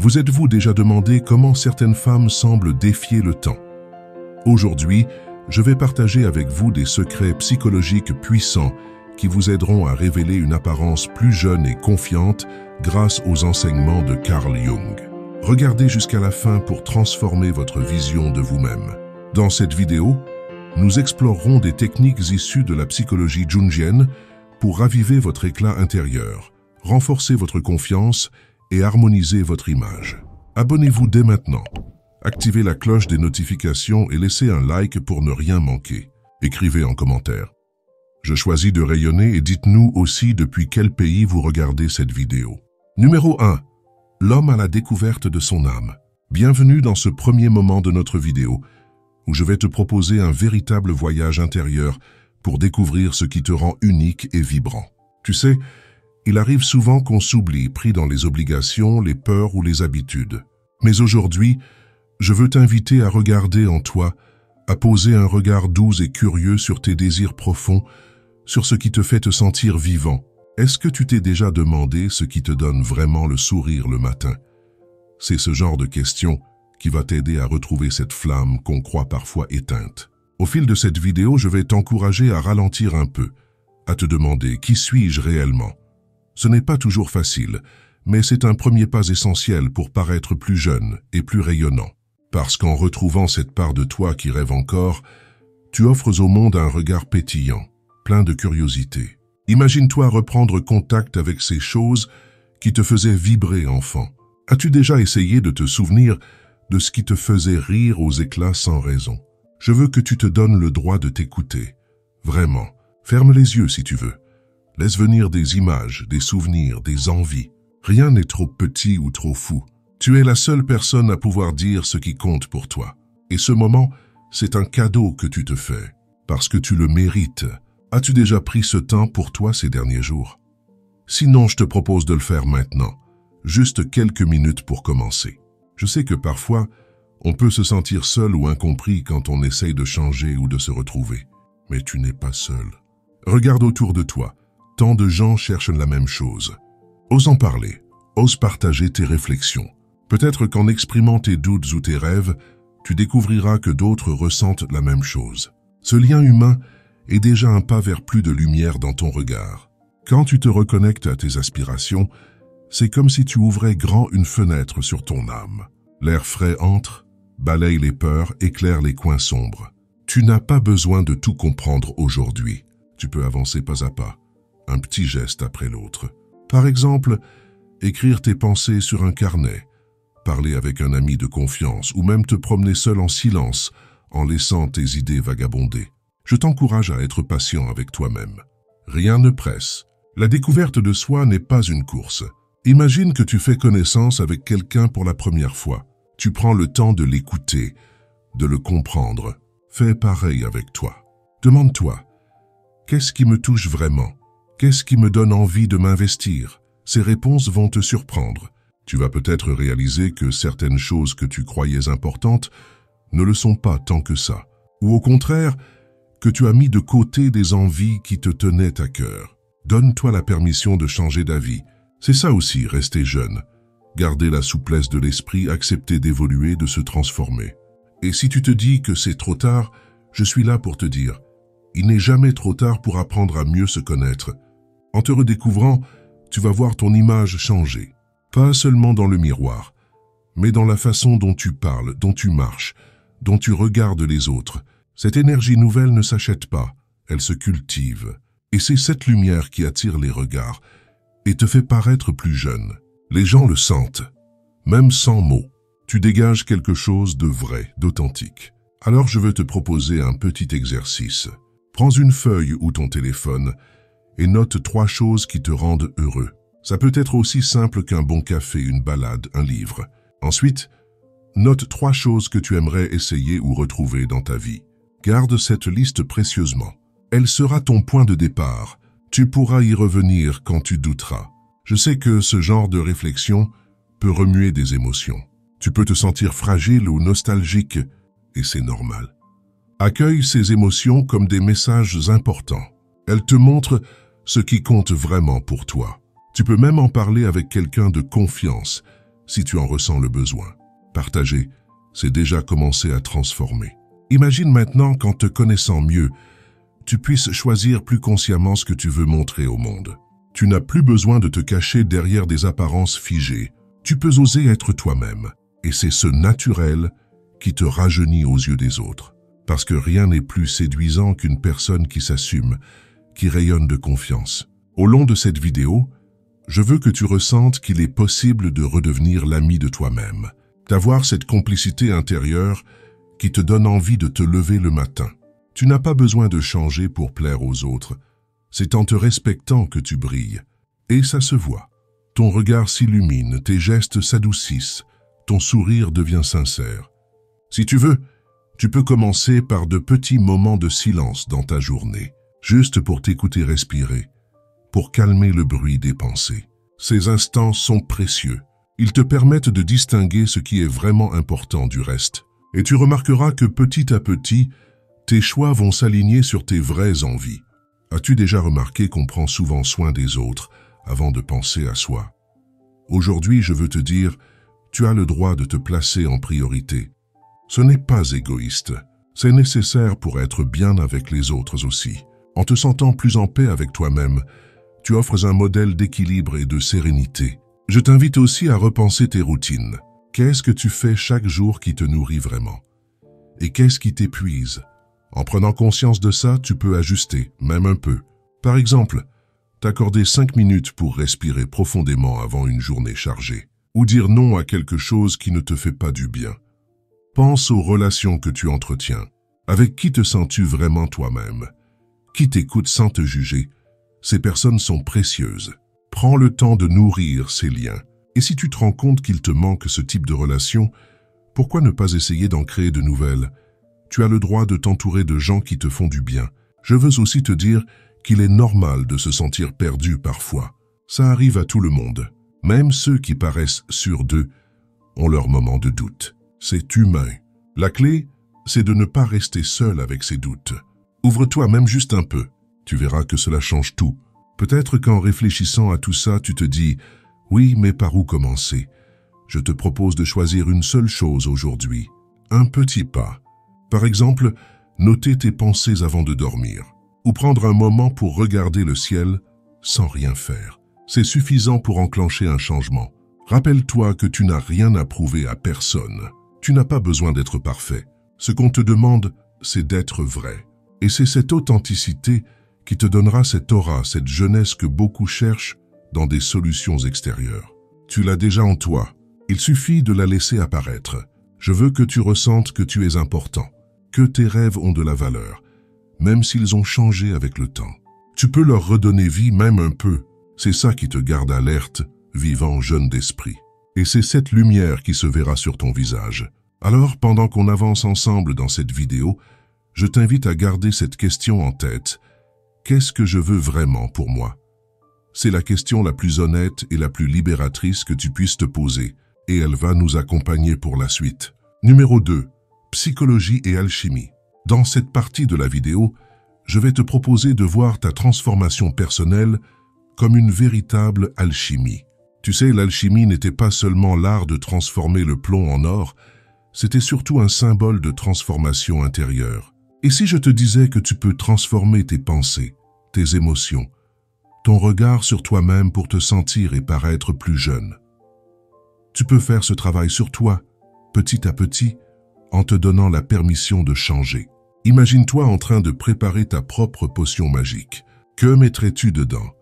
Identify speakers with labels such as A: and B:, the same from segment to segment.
A: Vous êtes-vous déjà demandé comment certaines femmes semblent défier le temps? Aujourd'hui, je vais partager avec vous des secrets psychologiques puissants qui vous aideront à révéler une apparence plus jeune et confiante grâce aux enseignements de Carl Jung. Regardez jusqu'à la fin pour transformer votre vision de vous-même. Dans cette vidéo, nous explorerons des techniques issues de la psychologie jungienne pour raviver votre éclat intérieur, renforcer votre confiance et harmoniser votre image. Abonnez-vous dès maintenant. Activez la cloche des notifications et laissez un like pour ne rien manquer. Écrivez en commentaire. Je choisis de rayonner et dites-nous aussi depuis quel pays vous regardez cette vidéo. Numéro 1. L'homme à la découverte de son âme. Bienvenue dans ce premier moment de notre vidéo, où je vais te proposer un véritable voyage intérieur pour découvrir ce qui te rend unique et vibrant. Tu sais, il arrive souvent qu'on s'oublie, pris dans les obligations, les peurs ou les habitudes. Mais aujourd'hui, je veux t'inviter à regarder en toi, à poser un regard doux et curieux sur tes désirs profonds, sur ce qui te fait te sentir vivant. Est-ce que tu t'es déjà demandé ce qui te donne vraiment le sourire le matin? C'est ce genre de question qui va t'aider à retrouver cette flamme qu'on croit parfois éteinte. Au fil de cette vidéo, je vais t'encourager à ralentir un peu, à te demander qui suis-je réellement? Ce n'est pas toujours facile, mais c'est un premier pas essentiel pour paraître plus jeune et plus rayonnant. Parce qu'en retrouvant cette part de toi qui rêve encore, tu offres au monde un regard pétillant, plein de curiosité. Imagine-toi reprendre contact avec ces choses qui te faisaient vibrer enfant. As-tu déjà essayé de te souvenir de ce qui te faisait rire aux éclats sans raison? Je veux que tu te donnes le droit de t'écouter. Vraiment, ferme les yeux si tu veux. Laisse venir des images, des souvenirs, des envies. Rien n'est trop petit ou trop fou. Tu es la seule personne à pouvoir dire ce qui compte pour toi. Et ce moment, c'est un cadeau que tu te fais, parce que tu le mérites. As-tu déjà pris ce temps pour toi ces derniers jours? Sinon, je te propose de le faire maintenant. Juste quelques minutes pour commencer. Je sais que parfois, on peut se sentir seul ou incompris quand on essaye de changer ou de se retrouver. Mais tu n'es pas seul. Regarde autour de toi. Tant de gens cherchent la même chose. Ose en parler. Ose partager tes réflexions. Peut-être qu'en exprimant tes doutes ou tes rêves, tu découvriras que d'autres ressentent la même chose. Ce lien humain est déjà un pas vers plus de lumière dans ton regard. Quand tu te reconnectes à tes aspirations, c'est comme si tu ouvrais grand une fenêtre sur ton âme. L'air frais entre, balaye les peurs, éclaire les coins sombres. Tu n'as pas besoin de tout comprendre aujourd'hui. Tu peux avancer pas à pas, un petit geste après l'autre. Par exemple, écrire tes pensées sur un carnet, parler avec un ami de confiance ou même te promener seul en silence en laissant tes idées vagabonder. Je t'encourage à être patient avec toi-même. Rien ne presse. La découverte de soi n'est pas une course. Imagine que tu fais connaissance avec quelqu'un pour la première fois. Tu prends le temps de l'écouter, de le comprendre. Fais pareil avec toi. Demande-toi, qu'est-ce qui me touche vraiment? Qu'est-ce qui me donne envie de m'investir? Ces réponses vont te surprendre. Tu vas peut-être réaliser que certaines choses que tu croyais importantes ne le sont pas tant que ça. Ou au contraire, que tu as mis de côté des envies qui te tenaient à cœur. Donne-toi la permission de changer d'avis. C'est ça aussi, rester jeune. Garder la souplesse de l'esprit, accepter d'évoluer, de se transformer. Et si tu te dis que c'est trop tard, je suis là pour te dire, il n'est jamais trop tard pour apprendre à mieux se connaître. En te redécouvrant, tu vas voir ton image changer. Pas seulement dans le miroir, mais dans la façon dont tu parles, dont tu marches, dont tu regardes les autres. Cette énergie nouvelle ne s'achète pas, elle se cultive. Et c'est cette lumière qui attire les regards et te fait paraître plus jeune. Les gens le sentent, même sans mots. Tu dégages quelque chose de vrai, d'authentique. Alors je veux te proposer un petit exercice. Prends une feuille ou ton téléphone et note 3 choses qui te rendent heureux. Ça peut être aussi simple qu'un bon café, une balade, un livre. Ensuite, note 3 choses que tu aimerais essayer ou retrouver dans ta vie. Garde cette liste précieusement. Elle sera ton point de départ. Tu pourras y revenir quand tu douteras. Je sais que ce genre de réflexion peut remuer des émotions. Tu peux te sentir fragile ou nostalgique, et c'est normal. Accueille ces émotions comme des messages importants. Elles te montrent ce qui compte vraiment pour toi. Tu peux même en parler avec quelqu'un de confiance, si tu en ressens le besoin. Partager, c'est déjà commencer à transformer. Imagine maintenant qu'en te connaissant mieux, tu puisses choisir plus consciemment ce que tu veux montrer au monde. Tu n'as plus besoin de te cacher derrière des apparences figées. Tu peux oser être toi-même. Et c'est ce naturel qui te rajeunit aux yeux des autres. Parce que rien n'est plus séduisant qu'une personne qui s'assume, qui rayonne de confiance. Au long de cette vidéo, je veux que tu ressentes qu'il est possible de redevenir l'ami de toi-même, d'avoir cette complicité intérieure qui te donne envie de te lever le matin. Tu n'as pas besoin de changer pour plaire aux autres. C'est en te respectant que tu brilles. Et ça se voit. Ton regard s'illumine, tes gestes s'adoucissent, ton sourire devient sincère. Si tu veux, tu peux commencer par de petits moments de silence dans ta journée, juste pour t'écouter respirer, pour calmer le bruit des pensées. Ces instants sont précieux. Ils te permettent de distinguer ce qui est vraiment important du reste. Et tu remarqueras que petit à petit, tes choix vont s'aligner sur tes vraies envies. As-tu déjà remarqué qu'on prend souvent soin des autres avant de penser à soi? Aujourd'hui, je veux te dire, tu as le droit de te placer en priorité. Ce n'est pas égoïste, c'est nécessaire pour être bien avec les autres aussi. En te sentant plus en paix avec toi-même, tu offres un modèle d'équilibre et de sérénité. Je t'invite aussi à repenser tes routines. Qu'est-ce que tu fais chaque jour qui te nourrit vraiment? Et qu'est-ce qui t'épuise? En prenant conscience de ça, tu peux ajuster, même un peu. Par exemple, t'accorder 5 minutes pour respirer profondément avant une journée chargée. Ou dire non à quelque chose qui ne te fait pas du bien. Pense aux relations que tu entretiens. Avec qui te sens-tu vraiment toi-même? Qui t'écoute sans te juger? Ces personnes sont précieuses. Prends le temps de nourrir ces liens. Et si tu te rends compte qu'il te manque ce type de relation, pourquoi ne pas essayer d'en créer de nouvelles? Tu as le droit de t'entourer de gens qui te font du bien. Je veux aussi te dire qu'il est normal de se sentir perdu parfois. Ça arrive à tout le monde. Même ceux qui paraissent sûrs d'eux ont leurs moments de doute. C'est humain. La clé, c'est de ne pas rester seul avec ses doutes. Ouvre-toi même juste un peu. Tu verras que cela change tout. Peut-être qu'en réfléchissant à tout ça, tu te dis « Oui, mais par où commencer ?» Je te propose de choisir une seule chose aujourd'hui. Un petit pas. Par exemple, noter tes pensées avant de dormir. Ou prendre un moment pour regarder le ciel sans rien faire. C'est suffisant pour enclencher un changement. Rappelle-toi que tu n'as rien à prouver à personne. Tu n'as pas besoin d'être parfait. Ce qu'on te demande, c'est d'être vrai. Et c'est cette authenticité qui te donnera cette aura, cette jeunesse que beaucoup cherchent dans des solutions extérieures. Tu l'as déjà en toi. Il suffit de la laisser apparaître. Je veux que tu ressentes que tu es important, que tes rêves ont de la valeur, même s'ils ont changé avec le temps. Tu peux leur redonner vie même un peu. C'est ça qui te garde alerte, vivant, jeune d'esprit. Et c'est cette lumière qui se verra sur ton visage. Alors, pendant qu'on avance ensemble dans cette vidéo, je t'invite à garder cette question en tête. Qu'est-ce que je veux vraiment pour moi? C'est la question la plus honnête et la plus libératrice que tu puisses te poser, et elle va nous accompagner pour la suite. Numéro 2. Psychologie et alchimie. Dans cette partie de la vidéo, je vais te proposer de voir ta transformation personnelle comme une véritable alchimie. Tu sais, l'alchimie n'était pas seulement l'art de transformer le plomb en or, c'était surtout un symbole de transformation intérieure. Et si je te disais que tu peux transformer tes pensées, tes émotions, ton regard sur toi-même pour te sentir et paraître plus jeune? Tu peux faire ce travail sur toi, petit à petit, en te donnant la permission de changer. Imagine-toi en train de préparer ta propre potion magique. Que mettrais-tu dedans?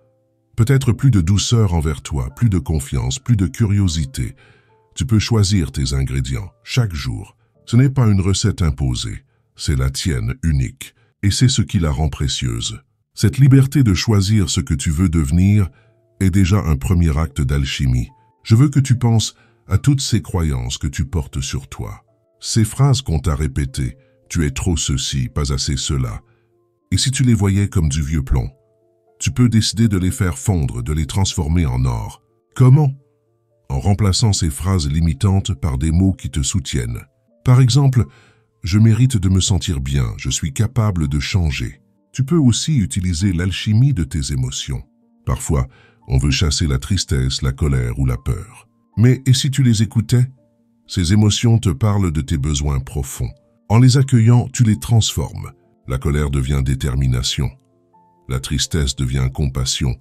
A: Peut-être plus de douceur envers toi, plus de confiance, plus de curiosité. Tu peux choisir tes ingrédients chaque jour. Ce n'est pas une recette imposée, c'est la tienne unique. Et c'est ce qui la rend précieuse. Cette liberté de choisir ce que tu veux devenir est déjà un premier acte d'alchimie. Je veux que tu penses à toutes ces croyances que tu portes sur toi. Ces phrases qu'on t'a répétées, tu es trop ceci, pas assez cela. Et si tu les voyais comme du vieux plomb, tu peux décider de les faire fondre, de les transformer en or. Comment? En remplaçant ces phrases limitantes par des mots qui te soutiennent. Par exemple, je mérite de me sentir bien, je suis capable de changer. Tu peux aussi utiliser l'alchimie de tes émotions. Parfois, on veut chasser la tristesse, la colère ou la peur. Mais et si tu les écoutais? Ces émotions te parlent de tes besoins profonds. En les accueillant, tu les transformes. La colère devient détermination. La tristesse devient compassion.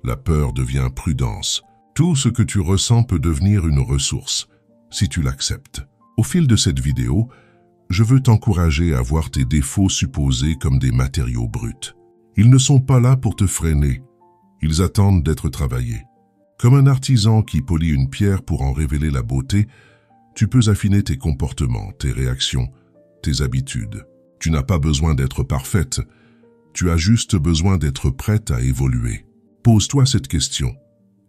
A: La peur devient prudence. Tout ce que tu ressens peut devenir une ressource, si tu l'acceptes. Au fil de cette vidéo, je veux t'encourager à voir tes défauts supposés comme des matériaux bruts. Ils ne sont pas là pour te freiner. Ils attendent d'être travaillés. Comme un artisan qui polit une pierre pour en révéler la beauté, tu peux affiner tes comportements, tes réactions, tes habitudes. Tu n'as pas besoin d'être parfaite. Tu as juste besoin d'être prête à évoluer. Pose-toi cette question.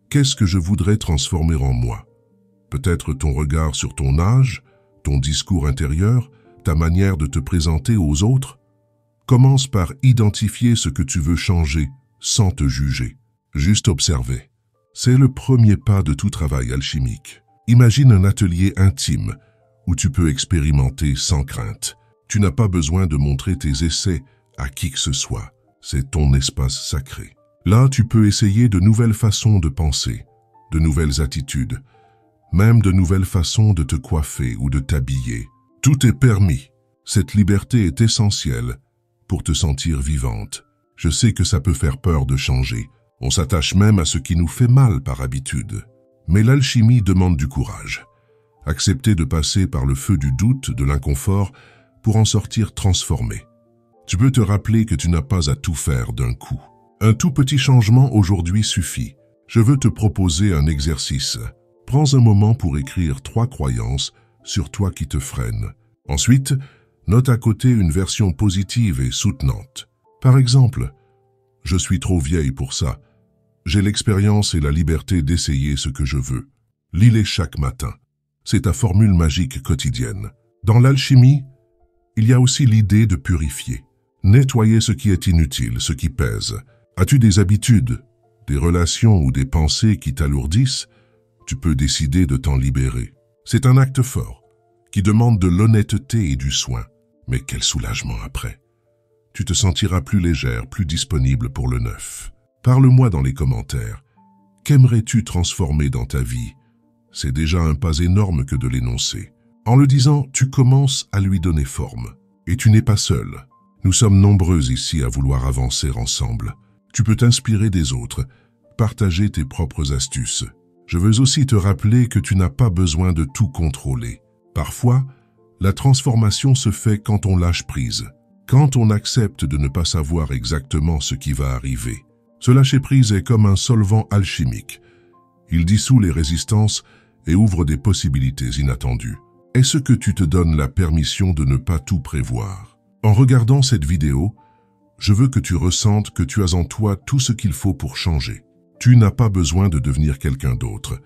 A: Qu'est-ce que je voudrais transformer en moi? Peut-être ton regard sur ton âge, ton discours intérieur, ta manière de te présenter aux autres? Commence par identifier ce que tu veux changer sans te juger. Juste observer. C'est le premier pas de tout travail alchimique. Imagine un atelier intime où tu peux expérimenter sans crainte. Tu n'as pas besoin de montrer tes essais à qui que ce soit. C'est ton espace sacré. Là, tu peux essayer de nouvelles façons de penser, de nouvelles attitudes, même de nouvelles façons de te coiffer ou de t'habiller. Tout est permis. Cette liberté est essentielle pour te sentir vivante. Je sais que ça peut faire peur de changer. On s'attache même à ce qui nous fait mal par habitude. Mais l'alchimie demande du courage. Accepter de passer par le feu du doute, de l'inconfort, pour en sortir transformé. Tu peux te rappeler que tu n'as pas à tout faire d'un coup. Un tout petit changement aujourd'hui suffit. Je veux te proposer un exercice. Prends un moment pour écrire 3 croyances sur toi qui te freinent. Ensuite, note à côté une version positive et soutenante. Par exemple, « Je suis trop vieille pour ça. J'ai l'expérience et la liberté d'essayer ce que je veux. » Lis-les chaque matin. C'est ta formule magique quotidienne. Dans l'alchimie, il y a aussi l'idée de purifier. Nettoyer ce qui est inutile, ce qui pèse. As-tu des habitudes, des relations ou des pensées qui t'alourdissent? Tu peux décider de t'en libérer. C'est un acte fort, qui demande de l'honnêteté et du soin. Mais quel soulagement après! Tu te sentiras plus légère, plus disponible pour le neuf. Parle-moi dans les commentaires. Qu'aimerais-tu transformer dans ta vie? C'est déjà un pas énorme que de l'énoncer. En le disant, tu commences à lui donner forme. Et tu n'es pas seul. Nous sommes nombreux ici à vouloir avancer ensemble. Tu peux t'inspirer des autres, partager tes propres astuces. Je veux aussi te rappeler que tu n'as pas besoin de tout contrôler. Parfois, la transformation se fait quand on lâche prise, quand on accepte de ne pas savoir exactement ce qui va arriver. Ce lâcher-prise est comme un solvant alchimique. Il dissout les résistances et ouvre des possibilités inattendues. Est-ce que tu te donnes la permission de ne pas tout prévoir? En regardant cette vidéo, je veux que tu ressentes que tu as en toi tout ce qu'il faut pour changer. Tu n'as pas besoin de devenir quelqu'un d'autre.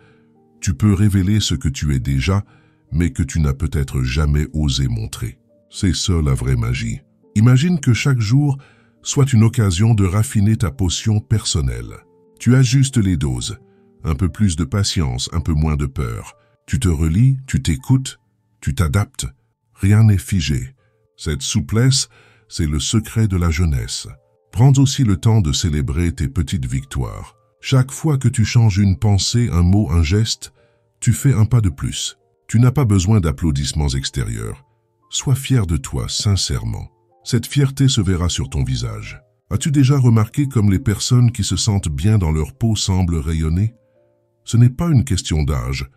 A: Tu peux révéler ce que tu es déjà, mais que tu n'as peut-être jamais osé montrer. C'est ça la vraie magie. Imagine que chaque jour soit une occasion de raffiner ta potion personnelle. Tu ajustes les doses, un peu plus de patience, un peu moins de peur. Tu te relis, tu t'écoutes, tu t'adaptes. Rien n'est figé. Cette souplesse, c'est le secret de la jeunesse. Prends aussi le temps de célébrer tes petites victoires. Chaque fois que tu changes une pensée, un mot, un geste, tu fais un pas de plus. Tu n'as pas besoin d'applaudissements extérieurs. Sois fier de toi, sincèrement. Cette fierté se verra sur ton visage. As-tu déjà remarqué comme les personnes qui se sentent bien dans leur peau semblent rayonner? Ce n'est pas une question d'âge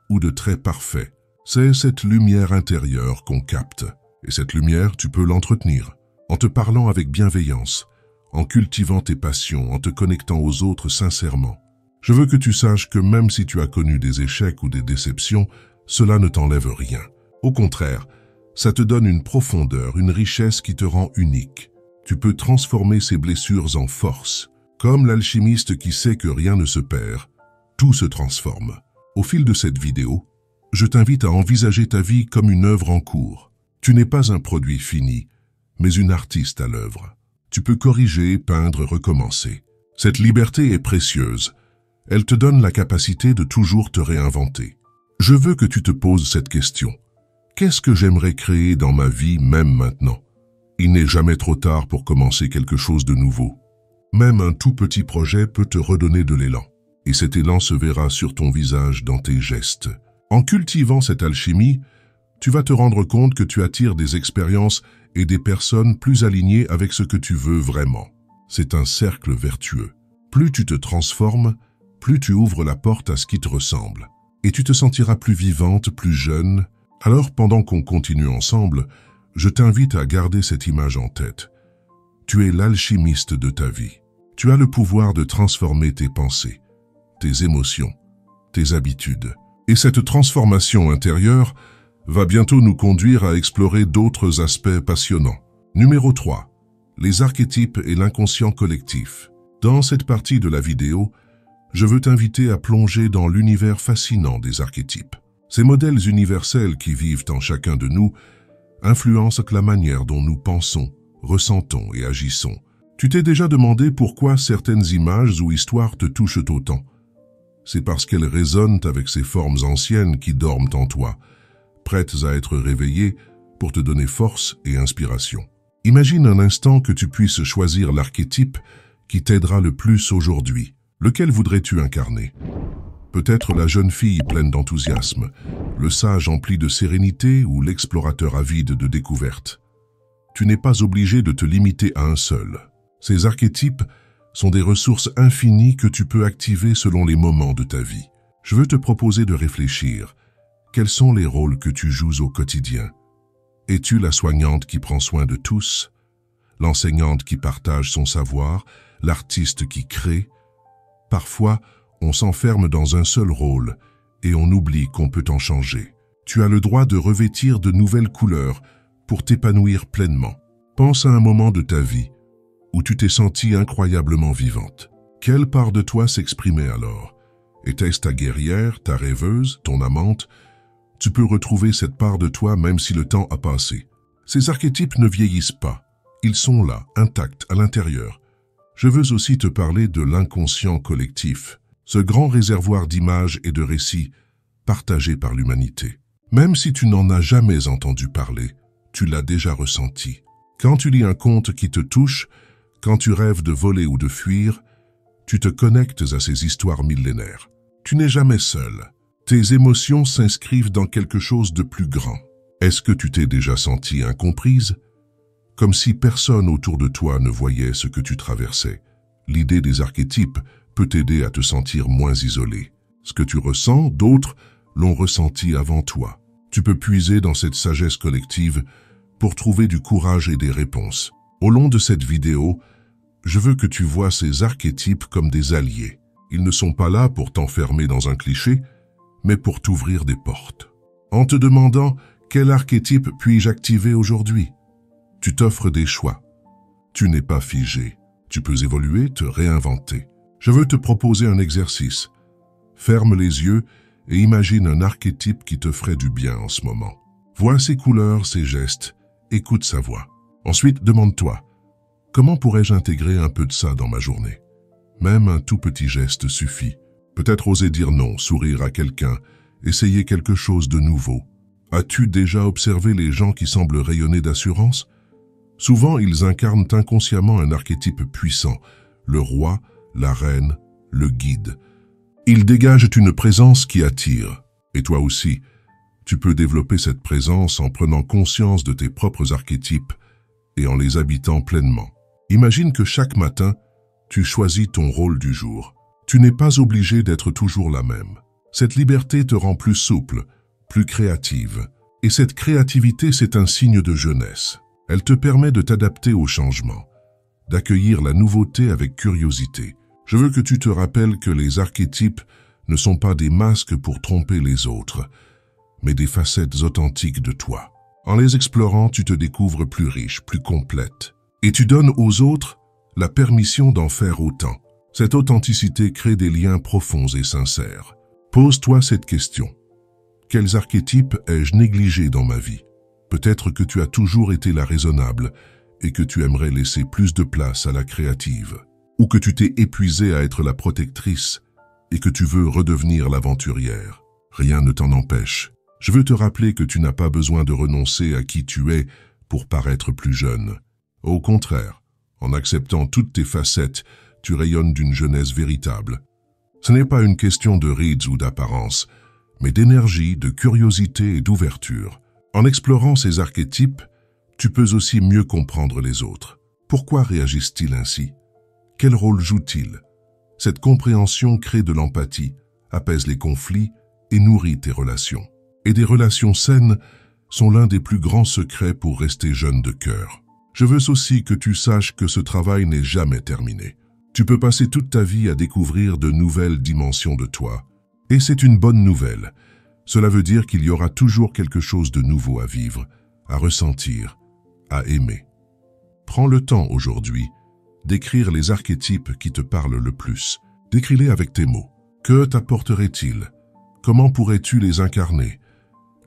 A: ou de traits parfaits. C'est cette lumière intérieure qu'on capte. Et cette lumière, tu peux l'entretenir en te parlant avec bienveillance, en cultivant tes passions, en te connectant aux autres sincèrement. Je veux que tu saches que même si tu as connu des échecs ou des déceptions, cela ne t'enlève rien. Au contraire, ça te donne une profondeur, une richesse qui te rend unique. Tu peux transformer ces blessures en force. Comme l'alchimiste qui sait que rien ne se perd, tout se transforme. Au fil de cette vidéo, je t'invite à envisager ta vie comme une œuvre en cours. Tu n'es pas un produit fini, mais une artiste à l'œuvre. Tu peux corriger, peindre, recommencer. Cette liberté est précieuse. Elle te donne la capacité de toujours te réinventer. Je veux que tu te poses cette question. Qu'est-ce que j'aimerais créer dans ma vie même maintenant? Il n'est jamais trop tard pour commencer quelque chose de nouveau. Même un tout petit projet peut te redonner de l'élan. et cet élan se verra sur ton visage, dans tes gestes. En cultivant cette alchimie, tu vas te rendre compte que tu attires des expériences et des personnes plus alignées avec ce que tu veux vraiment. C'est un cercle vertueux. Plus tu te transformes, plus tu ouvres la porte à ce qui te ressemble. Et tu te sentiras plus vivante, plus jeune. Alors, pendant qu'on continue ensemble, je t'invite à garder cette image en tête. Tu es l'alchimiste de ta vie. Tu as le pouvoir de transformer tes pensées, tes émotions, tes habitudes. Et cette transformation intérieure va bientôt nous conduire à explorer d'autres aspects passionnants. Numéro 3. Les archétypes et l'inconscient collectif. Dans cette partie de la vidéo, je veux t'inviter à plonger dans l'univers fascinant des archétypes. Ces modèles universels qui vivent en chacun de nous influencent la manière dont nous pensons, ressentons et agissons. Tu t'es déjà demandé pourquoi certaines images ou histoires te touchent autant? C'est parce qu'elles résonnent avec ces formes anciennes qui dorment en toi, prêtes à être réveillées pour te donner force et inspiration. Imagine un instant que tu puisses choisir l'archétype qui t'aidera le plus aujourd'hui. Lequel voudrais-tu incarner? Peut-être la jeune fille pleine d'enthousiasme, le sage empli de sérénité ou l'explorateur avide de découvertes. Tu n'es pas obligé de te limiter à un seul. Ces archétypes sont des ressources infinies que tu peux activer selon les moments de ta vie. Je veux te proposer de réfléchir. Quels sont les rôles que tu joues au quotidien? Es-tu la soignante qui prend soin de tous? L'enseignante qui partage son savoir? L'artiste qui crée? Parfois, on s'enferme dans un seul rôle et on oublie qu'on peut en changer. Tu as le droit de revêtir de nouvelles couleurs pour t'épanouir pleinement. Pense à un moment de ta vie où tu t'es sentie incroyablement vivante. Quelle part de toi s'exprimait alors? Était-ce ta guerrière, ta rêveuse, ton amante? Tu peux retrouver cette part de toi même si le temps a passé. Ces archétypes ne vieillissent pas. Ils sont là, intacts, à l'intérieur. Je veux aussi te parler de l'inconscient collectif, ce grand réservoir d'images et de récits partagés par l'humanité. Même si tu n'en as jamais entendu parler, tu l'as déjà ressenti. Quand tu lis un conte qui te touche, quand tu rêves de voler ou de fuir, tu te connectes à ces histoires millénaires. Tu n'es jamais seul. Tes émotions s'inscrivent dans quelque chose de plus grand. Est-ce que tu t'es déjà sentie incomprise? Comme si personne autour de toi ne voyait ce que tu traversais. L'idée des archétypes peut t'aider à te sentir moins isolé. Ce que tu ressens, d'autres l'ont ressenti avant toi. Tu peux puiser dans cette sagesse collective pour trouver du courage et des réponses. Au long de cette vidéo, je veux que tu vois ces archétypes comme des alliés. Ils ne sont pas là pour t'enfermer dans un cliché, mais pour t'ouvrir des portes. En te demandant quel archétype puis-je activer aujourd'hui, tu t'offres des choix. Tu n'es pas figé. Tu peux évoluer, te réinventer. Je veux te proposer un exercice. Ferme les yeux et imagine un archétype qui te ferait du bien en ce moment. Vois ses couleurs, ses gestes, écoute sa voix. Ensuite, demande-toi, comment pourrais-je intégrer un peu de ça dans ma journée? Même un tout petit geste suffit. Peut-être oser dire non, sourire à quelqu'un, essayer quelque chose de nouveau. As-tu déjà observé les gens qui semblent rayonner d'assurance? Souvent, ils incarnent inconsciemment un archétype puissant, le roi, la reine, le guide. Ils dégagent une présence qui attire. Et toi aussi, tu peux développer cette présence en prenant conscience de tes propres archétypes et en les habitant pleinement. Imagine que chaque matin, tu choisis ton rôle du jour. Tu n'es pas obligé d'être toujours la même. Cette liberté te rend plus souple, plus créative. Et cette créativité, c'est un signe de jeunesse. Elle te permet de t'adapter au changement, d'accueillir la nouveauté avec curiosité. Je veux que tu te rappelles que les archétypes ne sont pas des masques pour tromper les autres, mais des facettes authentiques de toi. En les explorant, tu te découvres plus riche, plus complète. Et tu donnes aux autres la permission d'en faire autant. Cette authenticité crée des liens profonds et sincères. Pose-toi cette question. Quels archétypes ai-je négligés dans ma vie? Peut-être que tu as toujours été la raisonnable et que tu aimerais laisser plus de place à la créative. Ou que tu t'es épuisée à être la protectrice et que tu veux redevenir l'aventurière. Rien ne t'en empêche. Je veux te rappeler que tu n'as pas besoin de renoncer à qui tu es pour paraître plus jeune. Au contraire, en acceptant toutes tes facettes, tu rayonnes d'une jeunesse véritable. Ce n'est pas une question de rides ou d'apparence, mais d'énergie, de curiosité et d'ouverture. En explorant ces archétypes, tu peux aussi mieux comprendre les autres. Pourquoi réagissent-ils ainsi? Quel rôle jouent-ils? Cette compréhension crée de l'empathie, apaise les conflits et nourrit tes relations. Et des relations saines sont l'un des plus grands secrets pour rester jeune de cœur. Je veux aussi que tu saches que ce travail n'est jamais terminé. Tu peux passer toute ta vie à découvrir de nouvelles dimensions de toi. Et c'est une bonne nouvelle. Cela veut dire qu'il y aura toujours quelque chose de nouveau à vivre, à ressentir, à aimer. Prends le temps aujourd'hui d'écrire les archétypes qui te parlent le plus. Décris-les avec tes mots. Que t'apporteraient-ils? Comment pourrais-tu les incarner?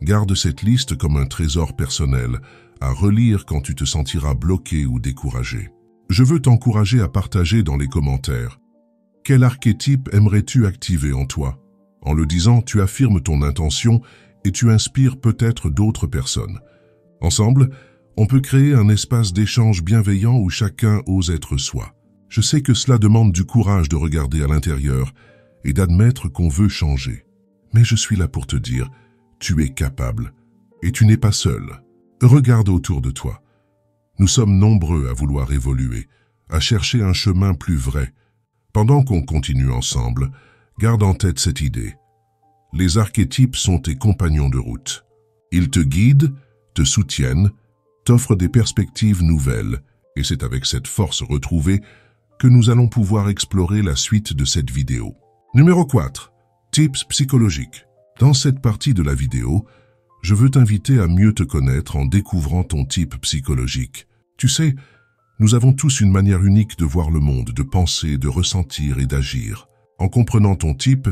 A: Garde cette liste comme un trésor personnel à relire quand tu te sentiras bloqué ou découragé. Je veux t'encourager à partager dans les commentaires. Quel archétype aimerais-tu activer en toi? En le disant, tu affirmes ton intention et tu inspires peut-être d'autres personnes. Ensemble, on peut créer un espace d'échange bienveillant où chacun ose être soi. Je sais que cela demande du courage de regarder à l'intérieur et d'admettre qu'on veut changer. Mais je suis là pour te dire, tu es capable et tu n'es pas seul. Regarde autour de toi. Nous sommes nombreux à vouloir évoluer, à chercher un chemin plus vrai. Pendant qu'on continue ensemble, garde en tête cette idée. Les archétypes sont tes compagnons de route. Ils te guident, te soutiennent, t'offrent des perspectives nouvelles, et c'est avec cette force retrouvée que nous allons pouvoir explorer la suite de cette vidéo. Numéro 4. Tips psychologiques. Dans cette partie de la vidéo, je veux t'inviter à mieux te connaître en découvrant ton type psychologique. Tu sais, nous avons tous une manière unique de voir le monde, de penser, de ressentir et d'agir. En comprenant ton type,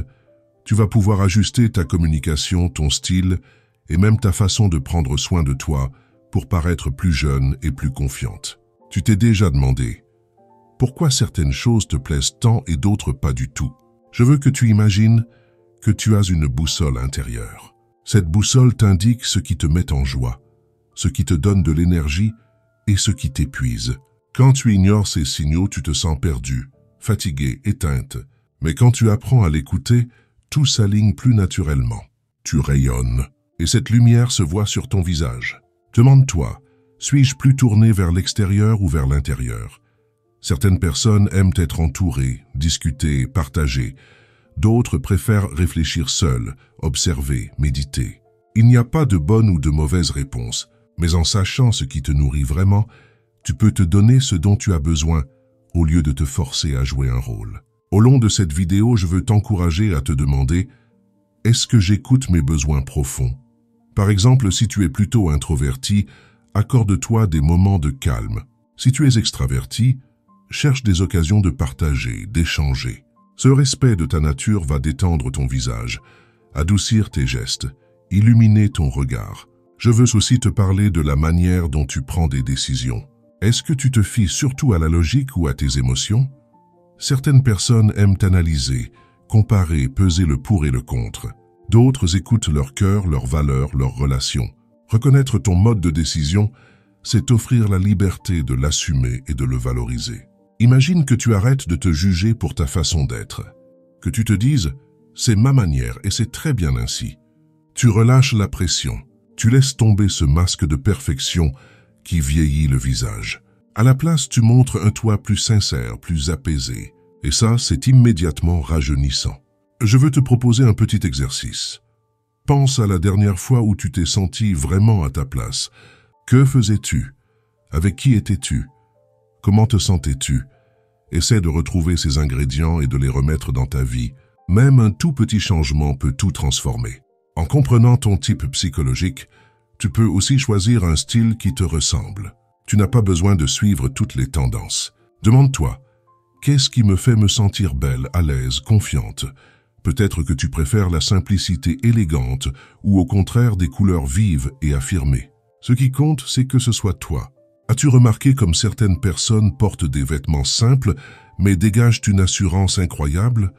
A: tu vas pouvoir ajuster ta communication, ton style et même ta façon de prendre soin de toi pour paraître plus jeune et plus confiante. Tu t'es déjà demandé pourquoi certaines choses te plaisent tant et d'autres pas du tout. Je veux que tu imagines que tu as une boussole intérieure. Cette boussole t'indique ce qui te met en joie, ce qui te donne de l'énergie et ce qui t'épuise. Quand tu ignores ces signaux, tu te sens perdu, fatigué, éteinte. Mais quand tu apprends à l'écouter, tout s'aligne plus naturellement. Tu rayonnes et cette lumière se voit sur ton visage. Demande-toi, suis-je plus tourné vers l'extérieur ou vers l'intérieur? Certaines personnes aiment être entourées, discuter, partager. D'autres préfèrent réfléchir seules, observer, méditer. Il n'y a pas de bonne ou de mauvaise réponse, mais en sachant ce qui te nourrit vraiment, tu peux te donner ce dont tu as besoin au lieu de te forcer à jouer un rôle. Au long de cette vidéo, je veux t'encourager à te demander « Est-ce que j'écoute mes besoins profonds ?» Par exemple, si tu es plutôt introverti, accorde-toi des moments de calme. Si tu es extraverti, cherche des occasions de partager, d'échanger. Ce respect de ta nature va détendre ton visage, adoucir tes gestes, illuminer ton regard. Je veux aussi te parler de la manière dont tu prends des décisions. Est-ce que tu te fies surtout à la logique ou à tes émotions? Certaines personnes aiment analyser, comparer, peser le pour et le contre. D'autres écoutent leur cœur, leurs valeurs, leurs relations. Reconnaître ton mode de décision, c'est offrir la liberté de l'assumer et de le valoriser. Imagine que tu arrêtes de te juger pour ta façon d'être. Que tu te dises « c'est ma manière et c'est très bien ainsi ». Tu relâches la pression. Tu laisses tomber ce masque de perfection qui vieillit le visage. À la place, tu montres un toi plus sincère, plus apaisé. Et ça, c'est immédiatement rajeunissant. Je veux te proposer un petit exercice. Pense à la dernière fois où tu t'es senti vraiment à ta place. Que faisais-tu? Avec qui étais-tu? Comment te sentais-tu? Essaie de retrouver ces ingrédients et de les remettre dans ta vie. Même un tout petit changement peut tout transformer. En comprenant ton type psychologique, tu peux aussi choisir un style qui te ressemble. Tu n'as pas besoin de suivre toutes les tendances. Demande-toi, qu'est-ce qui me fait me sentir belle, à l'aise, confiante? Peut-être que tu préfères la simplicité élégante ou au contraire des couleurs vives et affirmées. Ce qui compte, c'est que ce soit toi. As-tu remarqué comme certaines personnes portent des vêtements simples mais dégagent une assurance incroyable?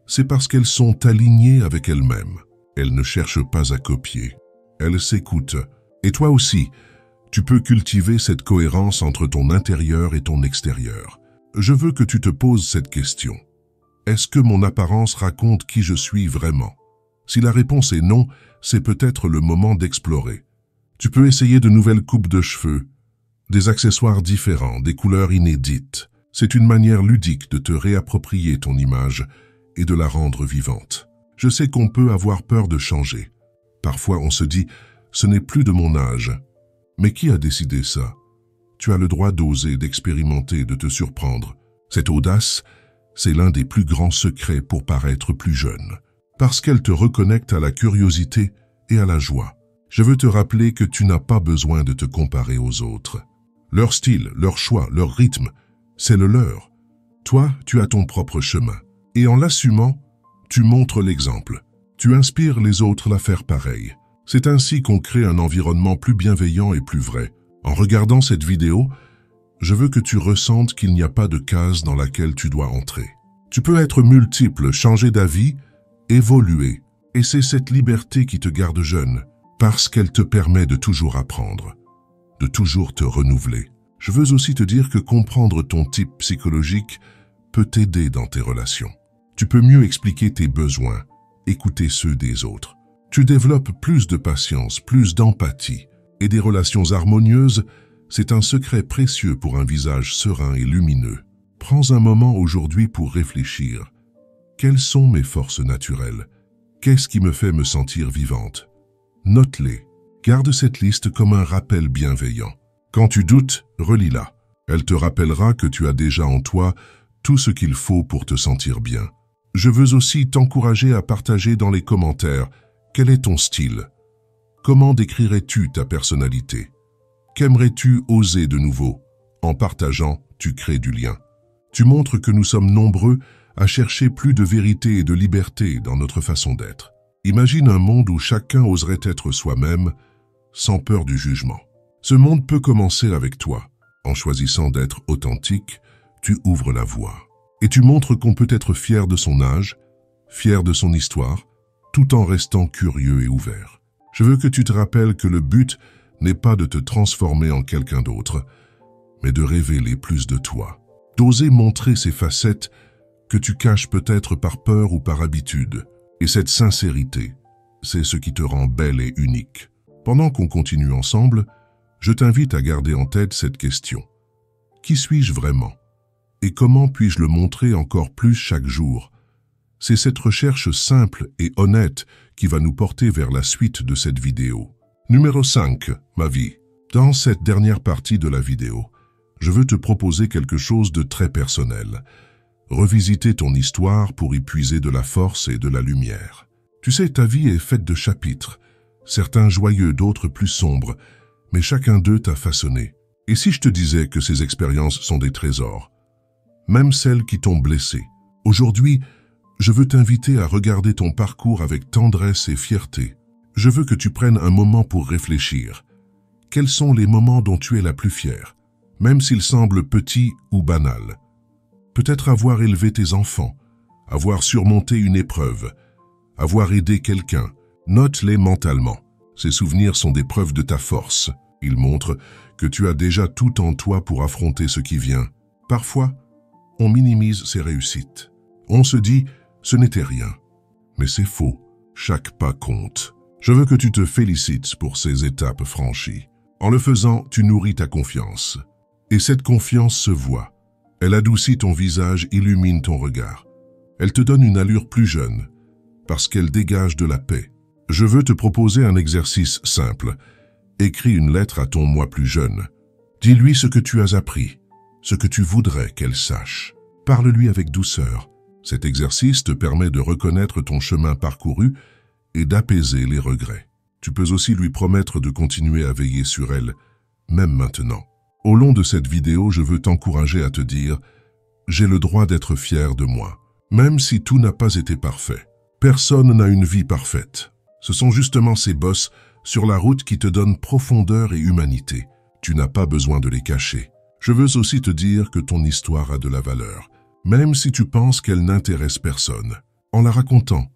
A: C'est parce qu'elles sont alignées avec elles-mêmes. Elles ne cherchent pas à copier. Elles s'écoutent. Et toi aussi, tu peux cultiver cette cohérence entre ton intérieur et ton extérieur. Je veux que tu te poses cette question. Est-ce que mon apparence raconte qui je suis vraiment? Si la réponse est non, c'est peut-être le moment d'explorer. Tu peux essayer de nouvelles coupes de cheveux, des accessoires différents, des couleurs inédites. C'est une manière ludique de te réapproprier ton image et de la rendre vivante. Je sais qu'on peut avoir peur de changer. Parfois on se dit « ce n'est plus de mon âge ». Mais qui a décidé ça? Tu as le droit d'oser, d'expérimenter, de te surprendre. Cette audace, c'est l'un des plus grands secrets pour paraître plus jeune. Parce qu'elle te reconnecte à la curiosité et à la joie. Je veux te rappeler que tu n'as pas besoin de te comparer aux autres. Leur style, leur choix, leur rythme, c'est le leur. Toi, tu as ton propre chemin. Et en l'assumant, tu montres l'exemple. Tu inspires les autres à faire pareil. C'est ainsi qu'on crée un environnement plus bienveillant et plus vrai. En regardant cette vidéo, je veux que tu ressentes qu'il n'y a pas de case dans laquelle tu dois entrer. Tu peux être multiple, changer d'avis, évoluer. Et c'est cette liberté qui te garde jeune, parce qu'elle te permet de toujours apprendre, de toujours te renouveler. Je veux aussi te dire que comprendre ton type psychologique peut t'aider dans tes relations. Tu peux mieux expliquer tes besoins, écouter ceux des autres. Tu développes plus de patience, plus d'empathie. Et des relations harmonieuses, c'est un secret précieux pour un visage serein et lumineux. Prends un moment aujourd'hui pour réfléchir. Quelles sont mes forces naturelles? Qu'est-ce qui me fait me sentir vivante? Note-les. Garde cette liste comme un rappel bienveillant. Quand tu doutes, relis-la. Elle te rappellera que tu as déjà en toi tout ce qu'il faut pour te sentir bien. Je veux aussi t'encourager à partager dans les commentaires quel est ton style. Comment décrirais-tu ta personnalité? Qu'aimerais-tu oser de nouveau? En partageant, tu crées du lien. Tu montres que nous sommes nombreux à chercher plus de vérité et de liberté dans notre façon d'être. Imagine un monde où chacun oserait être soi-même, sans peur du jugement. Ce monde peut commencer avec toi. En choisissant d'être authentique, tu ouvres la voie. Et tu montres qu'on peut être fier de son âge, fier de son histoire, tout en restant curieux et ouvert. Je veux que tu te rappelles que le but n'est pas de te transformer en quelqu'un d'autre, mais de révéler plus de toi. D'oser montrer ces facettes que tu caches peut-être par peur ou par habitude. Et cette sincérité, c'est ce qui te rend belle et unique. Pendant qu'on continue ensemble, je t'invite à garder en tête cette question. Qui suis-je vraiment? Et comment puis-je le montrer encore plus chaque jour? C'est cette recherche simple et honnête qui va nous porter vers la suite de cette vidéo. Numéro 5, ma vie. Dans cette dernière partie de la vidéo, je veux te proposer quelque chose de très personnel. Revisiter ton histoire pour y puiser de la force et de la lumière. Tu sais, ta vie est faite de chapitres, certains joyeux, d'autres plus sombres, mais chacun d'eux t'a façonné. Et si je te disais que ces expériences sont des trésors, même celles qui t'ont blessé? Aujourd'hui, je veux t'inviter à regarder ton parcours avec tendresse et fierté. Je veux que tu prennes un moment pour réfléchir. Quels sont les moments dont tu es la plus fière, même s'ils semblent petits ou banals? Peut-être avoir élevé tes enfants, avoir surmonté une épreuve, avoir aidé quelqu'un. Note-les mentalement. Ces souvenirs sont des preuves de ta force. Ils montrent que tu as déjà tout en toi pour affronter ce qui vient. Parfois, on minimise ses réussites. On se dit « ce n'était rien ». Mais c'est faux. Chaque pas compte. Je veux que tu te félicites pour ces étapes franchies. En le faisant, tu nourris ta confiance. Et cette confiance se voit. Elle adoucit ton visage, illumine ton regard. Elle te donne une allure plus jeune, parce qu'elle dégage de la paix. Je veux te proposer un exercice simple. Écris une lettre à ton moi plus jeune. Dis-lui ce que tu as appris, ce que tu voudrais qu'elle sache. Parle-lui avec douceur. Cet exercice te permet de reconnaître ton chemin parcouru et d'apaiser les regrets. Tu peux aussi lui promettre de continuer à veiller sur elle, même maintenant. Au long de cette vidéo, je veux t'encourager à te dire « J'ai le droit d'être fier de moi ». Même si tout n'a pas été parfait. Personne n'a une vie parfaite. Ce sont justement ces bosses sur la route qui te donnent profondeur et humanité. Tu n'as pas besoin de les cacher. Je veux aussi te dire que ton histoire a de la valeur, même si tu penses qu'elle n'intéresse personne. En la racontant,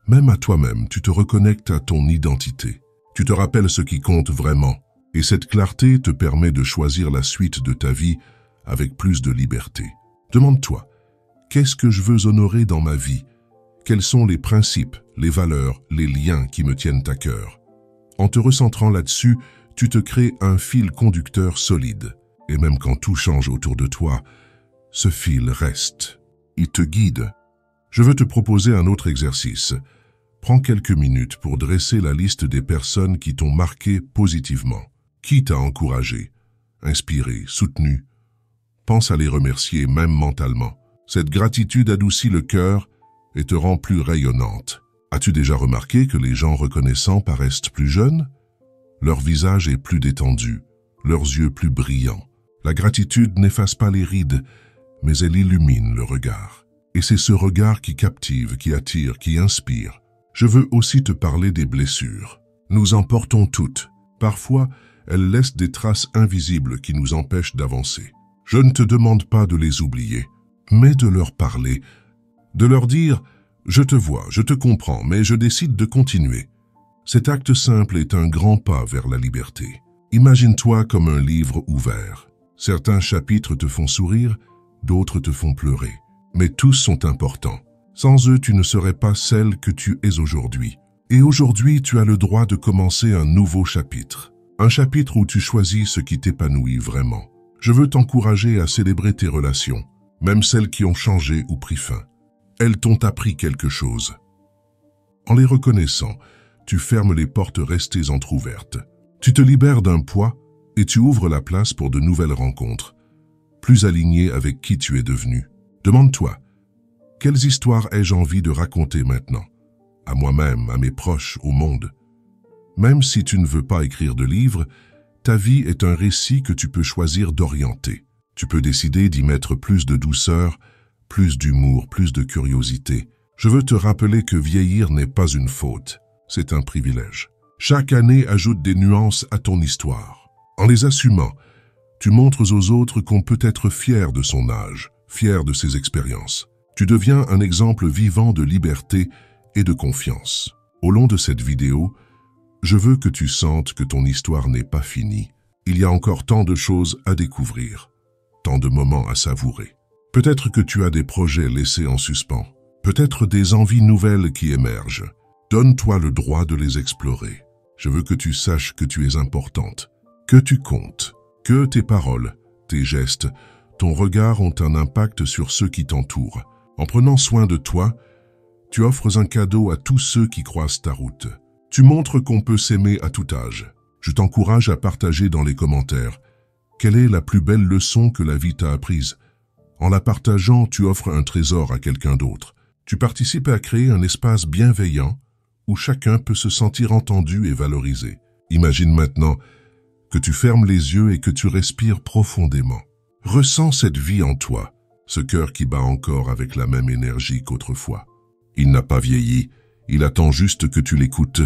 A: même à toi-même, tu te reconnectes à ton identité. Tu te rappelles ce qui compte vraiment. Et cette clarté te permet de choisir la suite de ta vie avec plus de liberté. Demande-toi, Qu'est-ce que je veux honorer dans ma vie? Quels sont les principes, les valeurs, les liens qui me tiennent à cœur? En te recentrant là-dessus, tu te crées un fil conducteur solide. Et même quand tout change autour de toi, ce fil reste. Il te guide. Je veux te proposer un autre exercice. Prends quelques minutes pour dresser la liste des personnes qui t'ont marqué positivement. Qui t'a encouragé, inspiré, soutenu? Pense à les remercier, même mentalement. Cette gratitude adoucit le cœur et te rend plus rayonnante. As-tu déjà remarqué que les gens reconnaissants paraissent plus jeunes? Leur visage est plus détendu, leurs yeux plus brillants. La gratitude n'efface pas les rides, mais elle illumine le regard. Et c'est ce regard qui captive, qui attire, qui inspire. Je veux aussi te parler des blessures. Nous en portons toutes. Parfois, elles laissent des traces invisibles qui nous empêchent d'avancer. Je ne te demande pas de les oublier, mais de leur parler, de leur dire « Je te vois, je te comprends, mais je décide de continuer ». Cet acte simple est un grand pas vers la liberté. Imagine-toi comme un livre ouvert. Certains chapitres te font sourire, d'autres te font pleurer. Mais tous sont importants. Sans eux, tu ne serais pas celle que tu es aujourd'hui. Et aujourd'hui, tu as le droit de commencer un nouveau chapitre. Un chapitre où tu choisis ce qui t'épanouit vraiment. Je veux t'encourager à célébrer tes relations, même celles qui ont changé ou pris fin. Elles t'ont appris quelque chose. En les reconnaissant, tu fermes les portes restées entr'ouvertes. Tu te libères d'un poids et tu ouvres la place pour de nouvelles rencontres, plus alignées avec qui tu es devenu. Demande-toi, quelles histoires ai-je envie de raconter maintenant? À moi-même, à mes proches, au monde. Même si tu ne veux pas écrire de livre, ta vie est un récit que tu peux choisir d'orienter. Tu peux décider d'y mettre plus de douceur, plus d'humour, plus de curiosité. Je veux te rappeler que vieillir n'est pas une faute, c'est un privilège. Chaque année ajoute des nuances à ton histoire. En les assumant, tu montres aux autres qu'on peut être fier de son âge, fier de ses expériences. Tu deviens un exemple vivant de liberté et de confiance. Au long de cette vidéo, je veux que tu sentes que ton histoire n'est pas finie. Il y a encore tant de choses à découvrir, tant de moments à savourer. Peut-être que tu as des projets laissés en suspens, peut-être des envies nouvelles qui émergent. Donne-toi le droit de les explorer. Je veux que tu saches que tu es importante, que tu comptes, que tes paroles, tes gestes, ton regard ont un impact sur ceux qui t'entourent. En prenant soin de toi, tu offres un cadeau à tous ceux qui croisent ta route. Tu montres qu'on peut s'aimer à tout âge. Je t'encourage à partager dans les commentaires quelle est la plus belle leçon que la vie t'a apprise. En la partageant, tu offres un trésor à quelqu'un d'autre. Tu participes à créer un espace bienveillant où chacun peut se sentir entendu et valorisé. Imagine maintenant que tu fermes les yeux et que tu respires profondément. Ressens cette vie en toi, ce cœur qui bat encore avec la même énergie qu'autrefois. Il n'a pas vieilli, il attend juste que tu l'écoutes,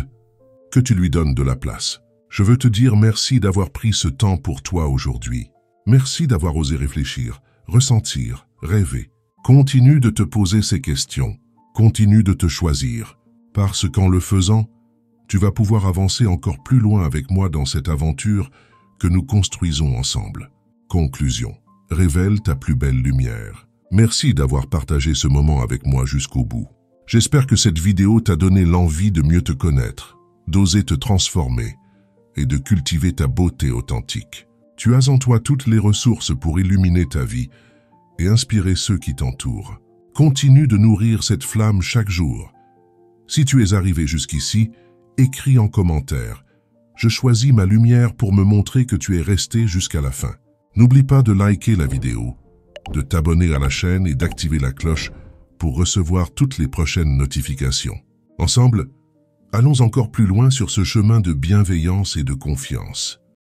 A: que tu lui donnes de la place. Je veux te dire merci d'avoir pris ce temps pour toi aujourd'hui. Merci d'avoir osé réfléchir, ressentir, rêver. Continue de te poser ces questions, continue de te choisir, parce qu'en le faisant, tu vas pouvoir avancer encore plus loin avec moi dans cette aventure que nous construisons ensemble. Conclusion. Révèle ta plus belle lumière. Merci d'avoir partagé ce moment avec moi jusqu'au bout. J'espère que cette vidéo t'a donné l'envie de mieux te connaître, d'oser te transformer et de cultiver ta beauté authentique. Tu as en toi toutes les ressources pour illuminer ta vie et inspirer ceux qui t'entourent. Continue de nourrir cette flamme chaque jour. Si tu es arrivé jusqu'ici, écris en commentaire « Je choisis ma lumière pour me montrer que tu es resté jusqu'à la fin ». N'oublie pas de liker la vidéo, de t'abonner à la chaîne et d'activer la cloche pour recevoir toutes les prochaines notifications. Ensemble, allons encore plus loin sur ce chemin de bienveillance et de confiance.